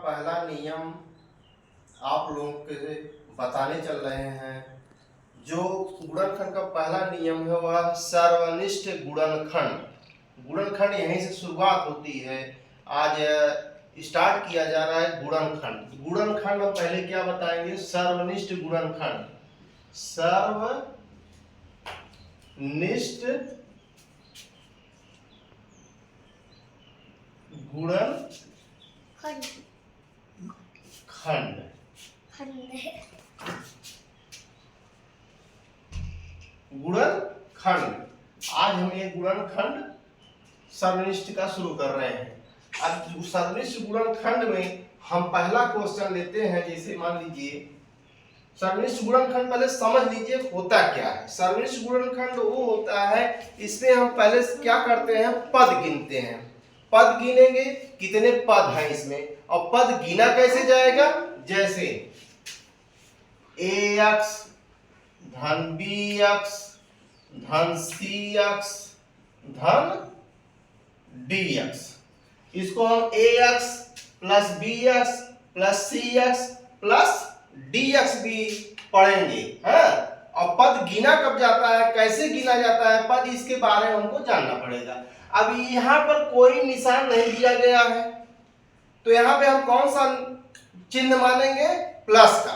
पहला नियम आप लोगों के बताने चल रहे हैं। जो गुणनखंड का पहला नियम है वह सर्वनिष्ठ गुणनखंड। गुणनखंड यहीं से शुरुआत होती है। आज स्टार्ट किया जा रहा है गुणनखंड। गुणनखंड हम पहले क्या बताएंगे? सर्वनिष्ठ गुणनखंड। सर्वनिष्ठ गुणनखंड। गुणनखंड आज हम ये गुणनखंड सर्वनिष्ठ का शुरू कर रहे हैं। अब सर्वनिष्ठ गुणनखंड में हम पहला क्वेश्चन लेते हैं। जैसे मान लीजिए सर्वनिष्ठ गुणनखंड पहले समझ लीजिए होता क्या है। सर्वनिष्ठ गुणनखंड वो होता है, इसमें हम पहले क्या करते हैं? पद गिनते हैं। पद गिनेंगे, कितने पद हैं इसमें, और पद गिना कैसे जाएगा? जैसे ax धन bx धन cx धन dx। इसको हम ax plus bx plus cx plus dx भी पढ़ेंगे। हाँ, और पद गिना कब जाता है, कैसे गिना जाता है पद, इसके बारे में हमको जानना पड़ेगा। अब यहाँ पर कोई निशान नहीं दिया गया है, तो यहाँ पे हम कौन सा चिन्ह मानेंगे? प्लस का।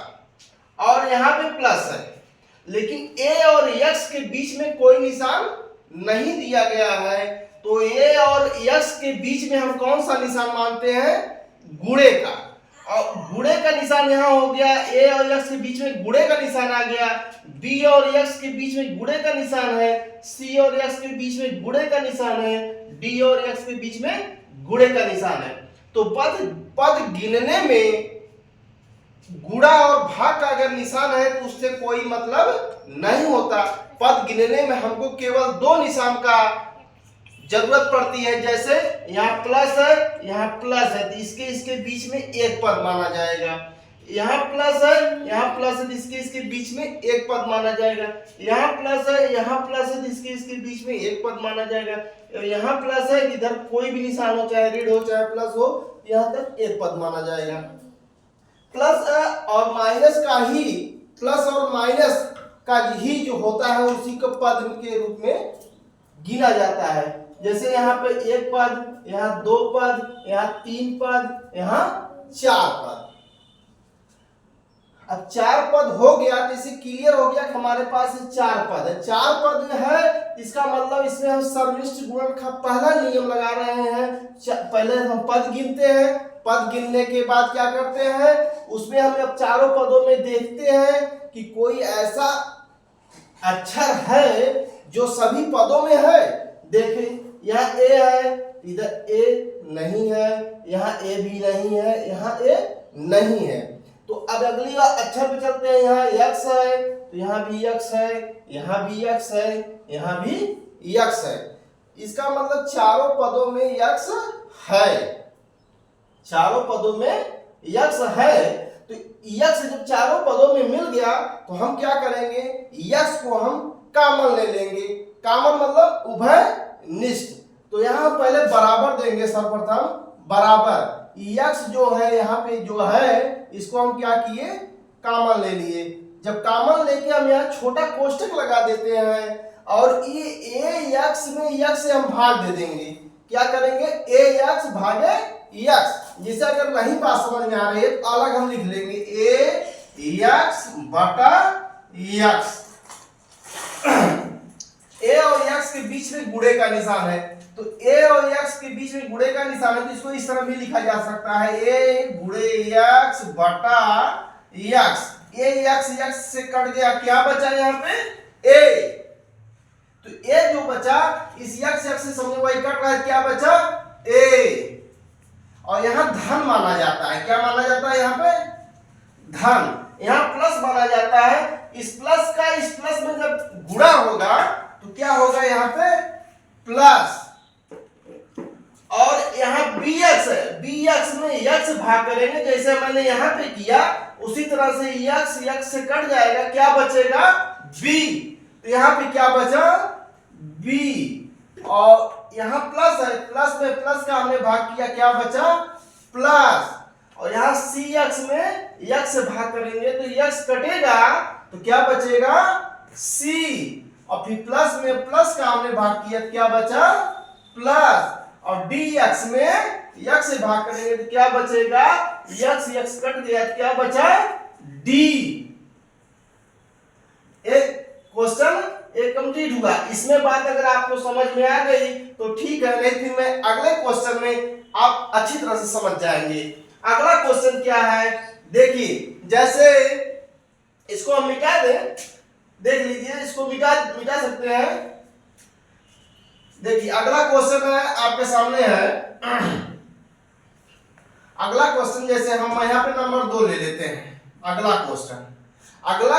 और यहाँ पे प्लस है, लेकिन a और x के बीच में कोई निशान नहीं दिया गया है, तो a और x के बीच में हम कौन सा निशान मानते हैं? गुणे का। और गुणे का निशान यहाँ हो गया, a और x के बीच में गुणे का निशान आ गया, b और x के बीच में गुणे का निशान है, c और x के बीच में गुणे का निशान है, d और x के बीच में गुणे का निशान है। तो पद गिनने में गुणा और भाग का अगर निशान है तो उससे कोई मतलब नहीं होता। पद गिनने में हमको केवल दो निशान का जरूरत पड़ती है। जैसे यहाँ प्लस है, यहाँ प्लस है, तो इसके बीच में एक पद माना जाएगा। यहाँ प्लस है, यहाँ प्लस है, तो इसके बीच में एक पद माना जाएगा। यहाँ प्लस है, यहाँ प्लस है, तो इसके बीच में एक पद माना जाएगा। यहाँ प्लस है, इधर कोई भी निशान हो, चाहे ऋण हो चाहे प्लस हो, यहाँ तक एक पद माना जाएगा। प्लस और माइनस का ही, प्लस और माइनस का ही जो होता है उसी को पद के रूप में गिना जाता है। जैसे यहाँ पे एक पद, यहाँ दो पद, यहाँ तीन पद, यहाँ चार पद। अब चार पद हो गया तो इसे क्लियर हो गया कि हमारे पास चार पद है। चार पद है, इसका मतलब इसमें हम सर्वनिष्ठ गुणन का पहला नियम लगा रहे हैं। पहले हम पद गिनते हैं, पद गिनने के बाद क्या करते हैं, उसमें हम अब चारों पदों में देखते हैं कि कोई ऐसा अक्षर है जो सभी पदों में है। देखें यहाँ a है, इधर a नहीं है, यहाँ a भी नहीं है, यहाँ a नहीं है। तो अब अगली बार अक्षर पे चलते हैं। यहाँ x है, तो यहाँ भी x है, यहाँ भी x है, यहाँ भी x है। इसका मतलब चारों पदों में x है। चारों पदों में x है, तो x जब चारों पदों में मिल गया तो हम क्या करेंगे? x को हम कॉमन ले लेंगे। कॉमन मतलब उभयनिष्ठ। तो यहाँ पहले बराबर देंगे। सर्वप्रथम बराबर x जो है यहाँ पे जो है, इसको हम क्या किए? कॉमन ले लिए। जब कॉमन लेके हम यहाँ छोटा कोष्टक लगा देते हैं और ये ax में x से हम भाग दे देंगे। क्या करेंगे? ax भागे x। जिसे अगर नहीं बात समझ में आ रही है तो अलग हम लिख लेंगे ax बटा x। a और x के बीच में गुणे का निशान है, तो a और x के बीच में गुणे का निशान है, तो इसको इस तरह भी लिखा जा सकता है a गुणे x बटा x। x से कट गया, क्या बचा यहाँ पे? a। तो a जो बचा, इस x से समझो भाई कट रहा है, क्या बचा? a। और यहाँ धन माना जाता है। क्या माना जाता है यहाँ पे? धन। यहाँ प्लस माना जाता है। इस प्लस का इस प्लस में जब गुणा होगा तो क्या होगा? यहाँ पे प्लस। और यहाँ bx है, bx में x भाग करेंगे, जैसे मैंने यहाँ पे किया उसी तरह से x से कट जाएगा, क्या बचेगा? b। तो यहाँ पे क्या बचा? b। और यहाँ प्लस है, प्लस में प्लस का हमने भाग किया, क्या बचा? प्लस। और यहाँ x में x से भाग करेंगे तो x कटेगा तो क्या बचेगा c, और फिर प्लस में प्लस का हमने भाग किया तो क्या बचा प्लस, और dx में x से भाग करेंगे तो क्या बचेगा x कट गया तो क्या बचा d। एक क्वेश्चन एक कंप्लीट हुआ। इसमें बात अगर आपको समझ में आ गई तो ठीक है, नहीं फिर मैं अगले क्वेश्चन में आप अच्छी तरह से समझ जाएंगे। अगला क्वेश्चन क्या है देखिए, जैसे इसको हम मिटा दें, देख लीजिए इसको मिटा सकते हैं। देखिए अगला क्वेश्चन है आपके सामने है। अगला क्वेश्चन जैसे हम यहाँ पे नंबर 2 ले लेते हैं। अगला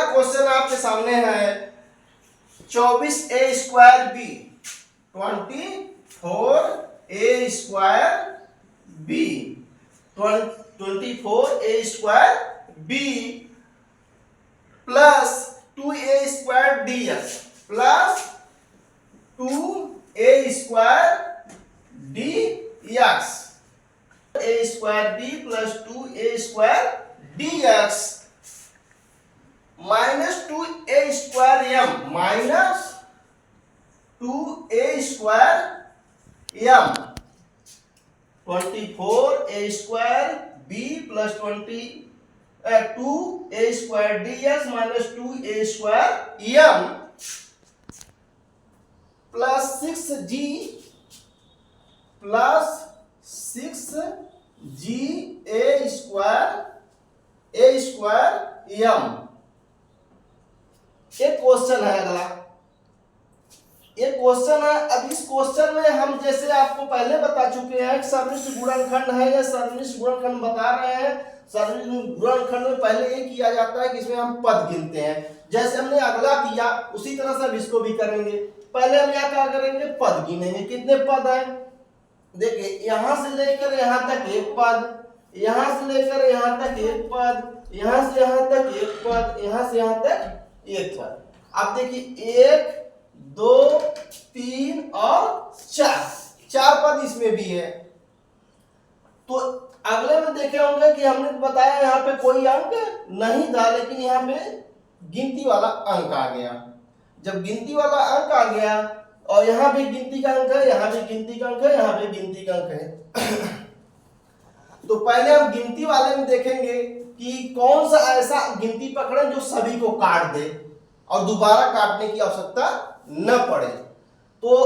क्वेश्चन आपके सामने है 24a square b, 24a square b, 24a square b plus 2a square dx plus 2a square dx, a square b plus 2a square dx minus 2a square m minus 2a square m, 24a square b plus 2a square dx minus 2a square m plus 6g plus 6g a square m। एक question है अगला, एक question है। अब इस question में हम जैसे आपको पहले बता चुके हैं सदिश गुणनखंड है या सदिश गुणनखंड बता रहे हैं। सदिश गुणनखंड में पहले ये किया जाता है कि इसमें हम पद गिनते हैं, जैसे हमने अगला किया उसी तरह से अब इसको भी करेंगे। पहले हम यहाँ क्या करेंगे पद गिनेंगे। कितने पद हैं देखिए, यहां से लेकर यहां तक एक पद, यहां से लेकर यहां तक एक पद, यहां से यहां तक एक पद, यहां से यहां तक एक पद। अब देखिए 1 2 3 और 4 पद इसमें भी है। तो अगले में देखे होंगे कि हमने बताया यहाँ पे कोई अंक नहीं था, लेकिन यहाँ पे गिनती वाला अंक आ गया। जब गिनती वाला अंक आ गया और यहाँ भी गिनती का अंक है, यहाँ भी गिनती का अंक है, यहाँ भी गिनती का अंक है। तो पहले हम गिनती वाले में देखेंगे कि कौन सा ऐसा गिनती पकड़े जो सभी को काट दे और दोबारा काटने की आवश्यकता न पड़े। तो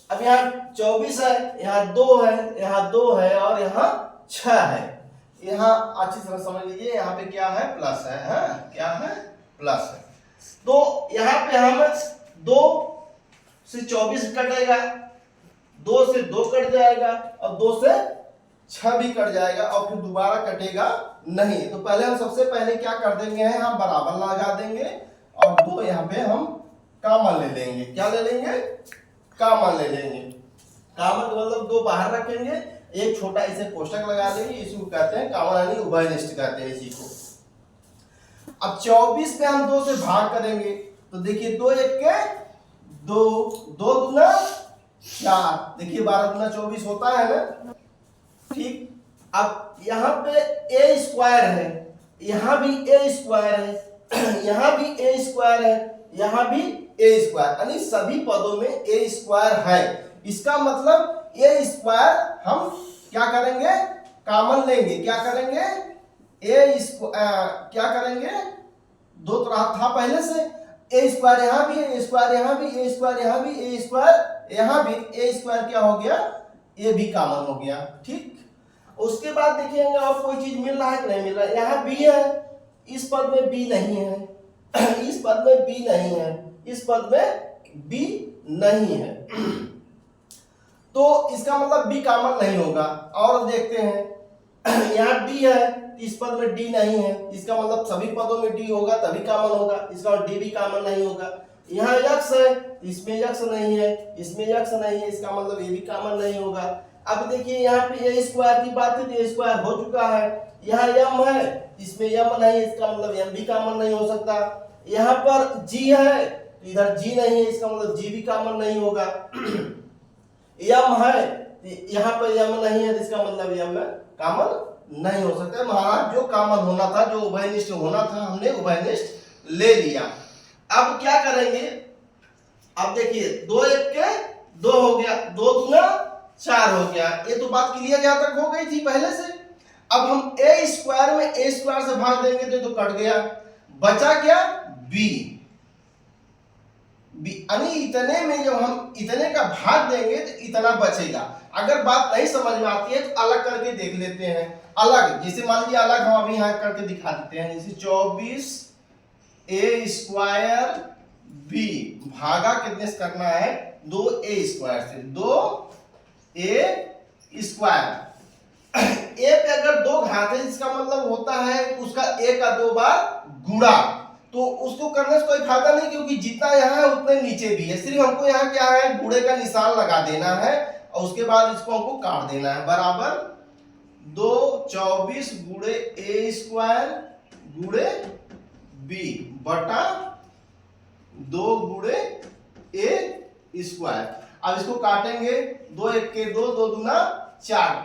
अब यहाँ 24 है, यहाँ 2 है, यहाँ 2 है और यहाँ 6 है। यहाँ अच्छी तरह समझ लीजिए, यहाँ पे क्या है प्लस है, क्या है प्लस है। तो यहाँ पे हम 2 से 24 कटेगा, 2 से 2 कट जाएगा और 2 से 6 भी कट जाएगा और फिर दोबारा कटेगा नहीं। तो पहले हम सबसे पहले क्या कर देंगे, हम बराबर लगा देंगे और 2 यहाँ पे हम कॉमन ले लेंगे। क्या ले लेंगे कॉमन ले लेंगे। कॉमन का मतलब 2 बाहर रखेंगे, एक छोटा इसे कोष्टक लगा देंगे, इसको कहते हैं कॉमन यानी उभयनिष्ठ कहते हैं इसी को। अब 24 पे हम 2 से भाग करेंगे तो देखिए 2 1 के 2, 2 दूना 4, देखिए 12 दूना 24 होता है ना, ठीक। अब यहाँ पे a स्क्वायर है, यहाँ भी a स्क्वायर है, यहाँ भी a स्क्वायर है, यहाँ भी a स्क्वायर, यानी सभी पदों में a स्क्वायर है। इसका मतलब a स्क्वायर हम क्या करेंगे कॉमन लेंगे। क्या करेंगे क्या करेंगे, 2 तरह था पहले से, a स्क्वायर यहाँ भी है, a स्क्वायर यहाँ भी, a स्क्वायर यहाँ भी, a स्क्वायर यहाँ भी, a स्क्वायर क्या हो गया ये भी कॉमन हो गया, ठीक। उसके बाद देखिएगा और कोई चीज मिल रहा है कि नहीं मिल रहा है। यहाँ b है, इस पद में b नहीं है, इस पद में b नहीं है, इस पद में b नहीं है। तो इसका मतलब b कॉमन नहीं होगा। और देखते हैं यहाँ d है, इस पद में d नहीं है, इसका मतलब सभी पदों में d होगा तभी कॉमन होगा, इसका d भी कॉमन नहीं होगा। यहाँ x है, इसमें x नहीं है, इसमें x नहीं है, इसका मतलब ये भी कॉमन नहीं होगा। अब देखिए यहाँ पे a स्क्वायर की बात है तो a स्क्वायर हो चुका है। यहाँ m है, इसमें m नहीं है, इसका मतलब m भी कॉमन नहीं हो सकता। यहाँ पर g है तो इधर g नहीं है, इसका मतलब g भी कॉमन नहीं होगा। m है, यहाँ पर m नहीं है तो इसका मतलब m कॉमन नहीं हो सकता। महाराज जो कॉमन होना था, जो उभयनिष्ठ होना था, हमने उभयनिष्ठ ले लिया। अब क्या करेंगे, अब देखिए 2 1 के 2 हो गया, 2 दूना 4 हो गया। ये तो बात क्लियर जहां तक हो गई थी पहले से। अब हम a स्क्वायर में a स्क्वायर से भाग देंगे तो कट गया, बचा क्या b। यानी इतने में जब हम इतने का भाग देंगे तो इतना बचेगा। अगर बात नहीं समझ में आती है तो अलग करके देख लेते हैं। अलग, जैसे मान लीजिए अलग हम अभी यहाँ करके दिखा देते हैं। जैसे 24 a स्क्वायर b भागा कितने से करना है, 2a स्क्वायर से, 2a स्क्वायर। a पे अगर 2 घात है इसका मतलब होता है उसका a का 2 बार गुणा, तो उसको करने से कोई फायदा नहीं, क्योंकि जितना यहाँ है उतने नीचे भी है। सिर्फ हमको यहाँ क्या है, गुणे का निशान लगा देना है और उसके बाद इसको हमको काट देना है। बराबर 2 24 गुणे a स्क्वायर गुणे b बटा 2 गुणे a स्क्वायर। अब इसको काटेंगे, 2 1 के 2, 2 दूना 4,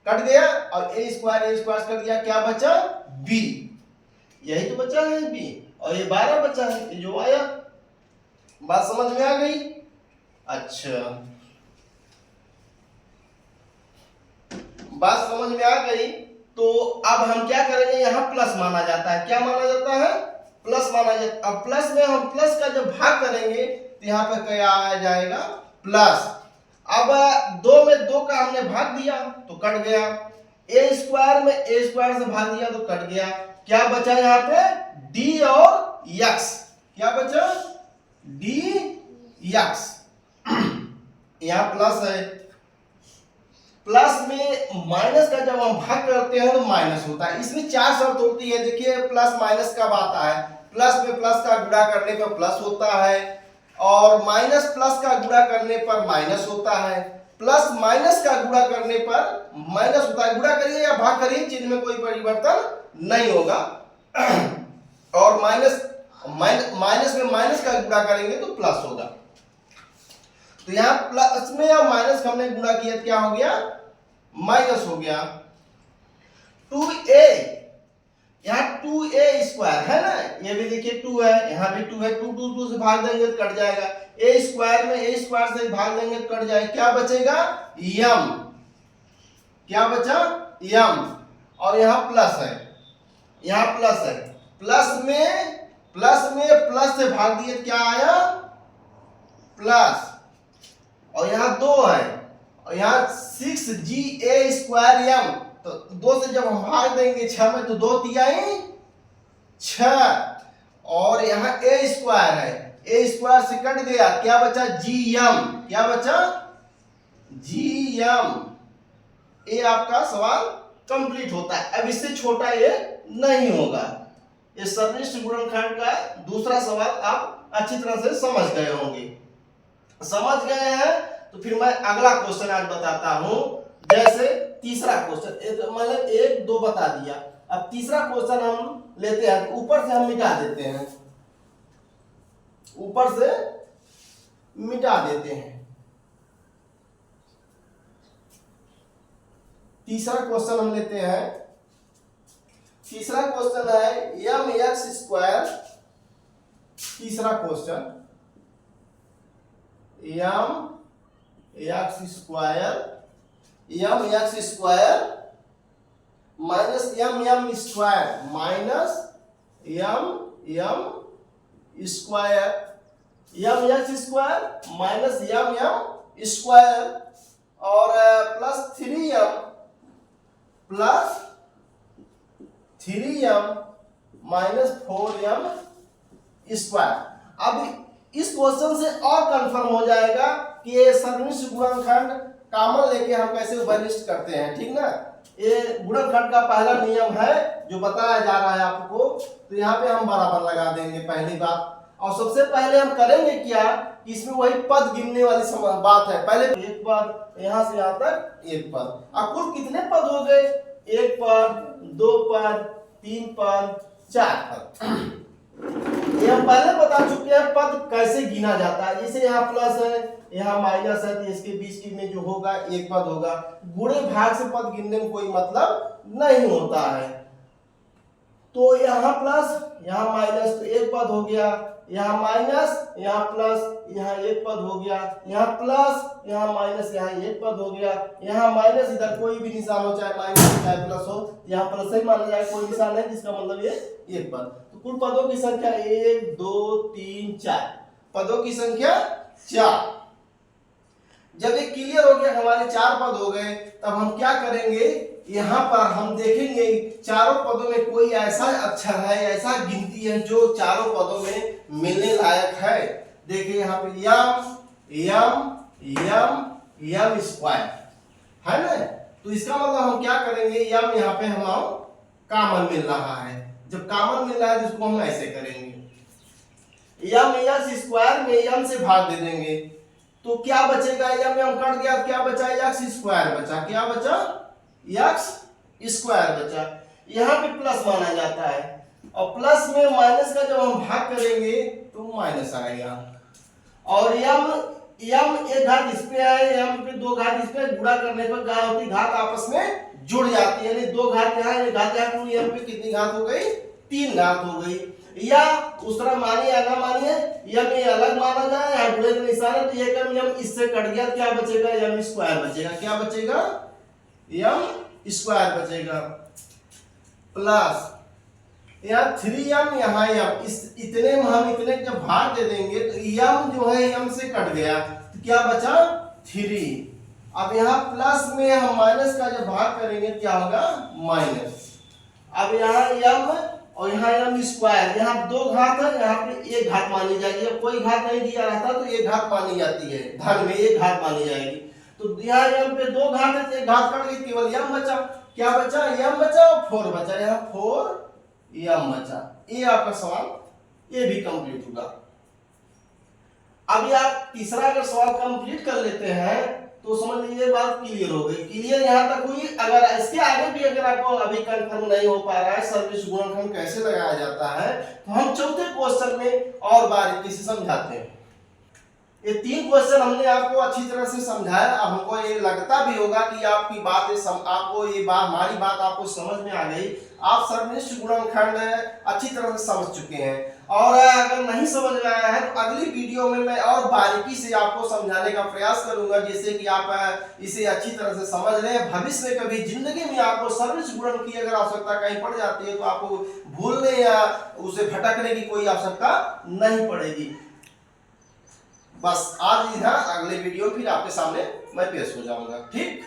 कट गया। और a स्क्वायर कट गया, क्या बचा b, यही तो बचा है b, और ये 12 बचा है, ये जो आया। बात समझ में आ गई। अच्छा, बात समझ में आ गई। तो अब हम क्या करेंगे, यहाँ प्लस माना जाता है। क्या माना जाता है, प्लस माना जाता है। अब प्लस में हम प्लस का जब भाग करेंगे तो यहाँ पे क्या आ जाएगा, प्लस। अब 2 में 2 का हमने भाग दिया तो कट गया, a स्क्वायर में a स्क्वायर से भाग दिया तो कट गया। क्या बचा यहाँ पे, d और x। क्या बचा, d x। यहाँ प्लस है, प्लस में माइनस का जब हम भाग करते हैं तो माइनस होता है। इसमें 4 शर्त होती है। देखिए प्लस माइनस कब आता है, प्लस में प्लस का गुणा करने पर प्लस होता है, और माइनस प्लस का गुणा करने पर माइनस होता है, प्लस माइनस का गुणा करने पर माइनस होता है। गुणा करिए या भाग करिए, चिन्ह में कोई परिवर्तन नहीं होगा। और माइनस में माइनस का गुणा करेंगे तो प्लस होगा। तो यहाँ प्लस में या माइनस हमने गुणा किया क्या हो गया, माइनस हो गया। 2a, यहाँ 2a स्क्वायर है ना, ये भी देखिए 2 है, यहाँ भी 2 है। 2 से भाग देंगे तो कट जाएगा। a स्क्वायर में a स्क्वायर से भाग देंगे तो कट जाएगा। क्या बचेगा, m। क्या बचा, m। और यहाँ प्लस है, यहाँ प्लस है। प्लस में प्लस से भाग दिए क्या आया, प्लस। और यहाँ 2 है, और यहाँ 6ga स्क्वायर m, तो 2 से जब हम भाग देंगे 6 में तो 2 तिहाई 6। और यहाँ a स्क्वायर है, a स्क्वायर से कट गया, क्या बचा, gm। क्या बचा, gm। ये आपका सवाल कंप्लीट होता है। अब इससे छोटा ये नहीं होगा। ये सर्वनिष्ठ गुणनखंड का दूसरा सवाल आप अच्छी तरह से समझ गए होंगे। समझ गए हैं तो फिर मैं अगला क्वेश्चन आज बताता हूं। जैसे तीसरा क्वेश्चन, मतलब 1 2 बता दिया। अब तीसरा क्वेश्चन हम लेते हैं, ऊपर से हम मिटा देते हैं, ऊपर से मिटा देते हैं। तीसरा क्वेश्चन हम लेते हैं। तीसरा क्वेश्चन है mx स्क्वायर। तीसरा question mx square minus m square minus m square, mx square minus m square और plus 3m minus 4m square. अब इस क्वेश्चन से और कंफर्म हो जाएगा कि ये सर्वनिष्ठ गुणनखंड कॉमन लेके हम कैसे उभयनिष्ठ करते हैं, ठीक ना। ये गुणनखंड का पहला नियम है जो बताया जा रहा है आपको। तो यहाँ पे हम बराबर लगा देंगे पहली बात। और सबसे पहले हम करेंगे क्या, इसमें वही पद गिनने वाली बात है। पहले एक पद, यहाँ से यहाँ तक एक पद। अब कुल कितने पद हो गए, 1 पद, 2 पद, 3 पद, 4 पद। ये हम पहले बता चुके हैं पद कैसे गिना जाता है। जैसे यहाँ प्लस है, यहाँ माइनस है, तो इसके बीच में जो होगा 1 पद होगा। गुणे भाग से पद गिनने में कोई मतलब नहीं होता है। तो यहाँ प्लस यहाँ माइनस, तो एक पद हो गया, यहाँ माइनस यहाँ प्लस, यहाँ एक पद हो गया, यहाँ प्लस यहाँ माइनस, यहाँ एक पद हो गया, यहाँ माइनस, इधर कोई भी निशान हो, चाहे माइनस हो चाहे प्लस हो, यहाँ प्लस ही माना जाए, कोई निशान है जिसका मतलब ये एक पद। तो कुल पदों की संख्या 1 2 3 4, पदों की संख्या 4। जब ये क्लियर हो गया, हमारे 4 पद हो गए, तब हम क्या करेंगे, यहाँ पर हम देखेंगे चारों पदों में कोई ऐसा अक्षर है, ऐसा गिनती है जो चारों पदों में मिलने लायक है। देखिए यहाँ पे यम स्क्वायर है ना, तो इसका मतलब हम क्या करेंगे, यम यहाँ पे हम कॉमन मिल रहा है। जब कॉमन मिल रहा है जिसको हम ऐसे करेंगे, यम एक्स स्क्वायर में यम से भाग दे देंगे, तो क्या बचेगा, यम कट गया, क्या बचा, एक्स स्क्वायर बचा, क्या बचा, एक्स स्क्वायर बचा। यहाँ पे प्लस माना जाता है, और प्लस में माइनस का जब हम भाग करेंगे तो माइनस आएगा, और यम एक घात इस पे है, यम पे दो घात इस पे, गुणा करने पर क्या होती, घात आपस में जुड़ जाती है, यानी दो घात यहाँ, एक घात यहाँ, कुल यम पे कितनी घात हो गई, 3 घात हो गई। या उस तरह मानिए या ना मानिए, यम ये अलग माना जाए, यहाँ जुड़े का निशान है, तो ये कम यम इससे कट गया, क्या बचेगा, यम स्क्वायर बचेगा, क्या बचेगा, यम स्क्वायर बचेगा, प्लस यहाँ 3m यहाँ यम, इस इतने में हम इतने जब भाग दे देंगे तो यम जो है यम से कट गया, तो क्या बचा, 3। अब यहाँ प्लस में हम माइनस का जब भाग करेंगे क्या होगा, माइनस। अब यहाँ यम और यहाँ यम स्क्वायर, यहाँ दो घात है, यहाँ पे एक घात मानी जाएगी, अब कोई घात नहीं दिया रहता तो एक घात मानी जाती है, धन में एक घात मानी जाएगी। तो यहाँ यम पे दो घात है, एक घात कट गई, केवल यम बचा, क्या बचा, यम बचा और 4 बचा, यहाँ 4 यम बचा। ये आपका सवाल ये भी कंप्लीट हुआ। अभी आप तीसरा अगर सवाल कंप्लीट कर लेते हैं तो समझ लीजिए बात क्लियर हो गई। क्लियर यहाँ तक हुई। अगर इसके आगे भी अगर आपको अभी कंफर्म नहीं हो पा रहा है सदिश गुणनखंड कैसे लगाया जाता है, तो हम चौथे क्वेश्चन में और बारीकी से समझाते हैं। ये 3 क्वेश्चन हमने आपको अच्छी तरह से समझाया। अब हमको ये लगता भी होगा कि आपकी बात आपको ये बात, हमारी बात आपको समझ में आ गई। आप सर्वनिष्ठ गुणनखंड अच्छी तरह से समझ चुके हैं, और अगर नहीं समझ में आया है तो अगली वीडियो में मैं और बारीकी से आपको समझाने का प्रयास करूंगा, जिससे कि आप इसे अच्छी तरह से समझ लें। भविष्य में कभी जिंदगी में आपको सर्वनिष्ठ गुणन की अगर आवश्यकता कहीं पड़ जाती है तो आपको भूलने या उसे भटकने की कोई आवश्यकता नहीं पड़ेगी। बस आज इधर, अगले वीडियो फिर आपके सामने मैं पेश हो जाऊंगा। ठीक।